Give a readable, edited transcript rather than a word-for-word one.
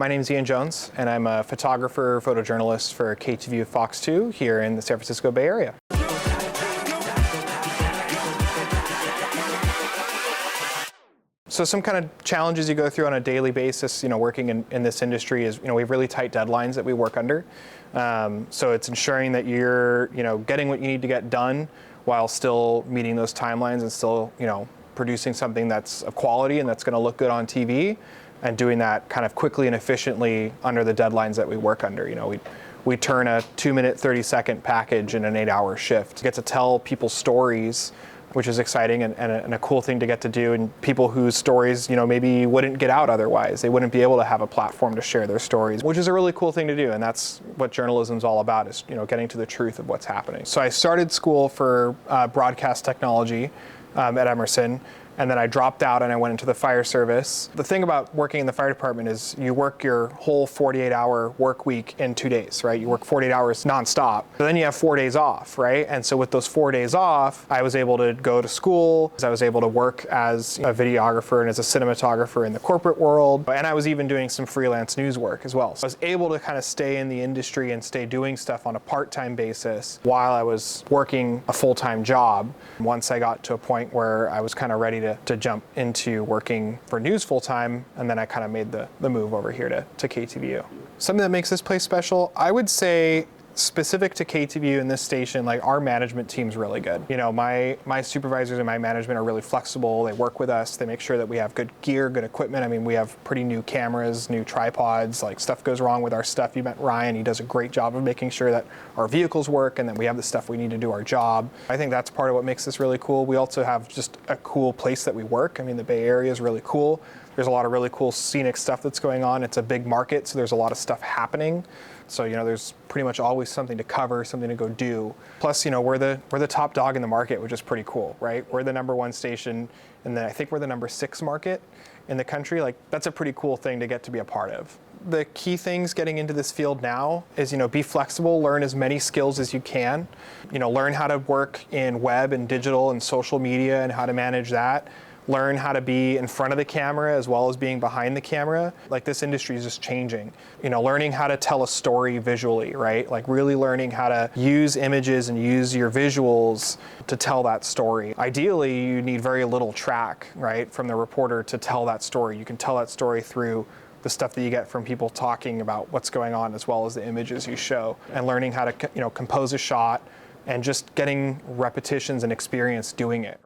My name is Ian Jones, and I'm a photographer, photojournalist for KTVU Fox 2 here in the San Francisco Bay Area. So some kind of challenges you go through on a daily basis, working in this industry is, we have really tight deadlines that we work under. So it's ensuring that you're, getting what you need to get done while still meeting those timelines and still, producing something that's of quality and that's going to look good on TV, and doing that kind of quickly and efficiently under the deadlines that we work under. We turn a 2-minute, 30-second package in an 8-hour shift. Get to tell people's stories, which is exciting and a cool thing to get to do, and people whose stories, maybe wouldn't get out otherwise. They wouldn't be able to have a platform to share their stories, which is a really cool thing to do, and that's what journalism's all about, is getting to the truth of what's happening. So I started school for broadcast technology at Emerson, and then I dropped out and I went into the fire service. The thing about working in the fire department is you work your whole 48-hour work week in 2 days, right? You work 48 hours nonstop, but then you have 4 days off, right? And so with those 4 days off, I was able to go to school, I was able to work as a videographer and as a cinematographer in the corporate world, and I was even doing some freelance news work as well. So I was able to kind of stay in the industry and stay doing stuff on a part-time basis while I was working a full-time job. Once I got to a point where I was kind of ready to jump into working for news full-time, and then I kind of made the move over here to KTVU. Something that makes this place special, I would say, specific to KTVU and this station, like, our management team's really good. My supervisors and my management are really flexible. They work with us. They make sure that we have good gear, good equipment. I mean, we have pretty new cameras, new tripods. Like, stuff goes wrong with our stuff. You met Ryan. He does a great job of making sure that our vehicles work and that we have the stuff we need to do our job. I think that's part of what makes this really cool. We also have just a cool place that we work. I mean, the Bay Area is really cool. There's a lot of really cool scenic stuff that's going on. It's a big market, so there's a lot of stuff happening. So, there's pretty much always something to cover, something to go do. Plus, we're the top dog in the market, which is pretty cool, right? We're the #1 station, and then I think we're the #6 market in the country. Like, that's a pretty cool thing to get to be a part of. The key things getting into this field now is, be flexible, learn as many skills as you can. Learn how to work in web and digital and social media and how to manage that. Learn how to be in front of the camera as well as being behind the camera. Like, this industry is just changing. Learning how to tell a story visually, right? Like, really learning how to use images and use your visuals to tell that story. Ideally, you need very little track, right, from the reporter to tell that story. You can tell that story through the stuff that you get from people talking about what's going on, as well as the images you show, and learning how to, compose a shot and just getting repetitions and experience doing it.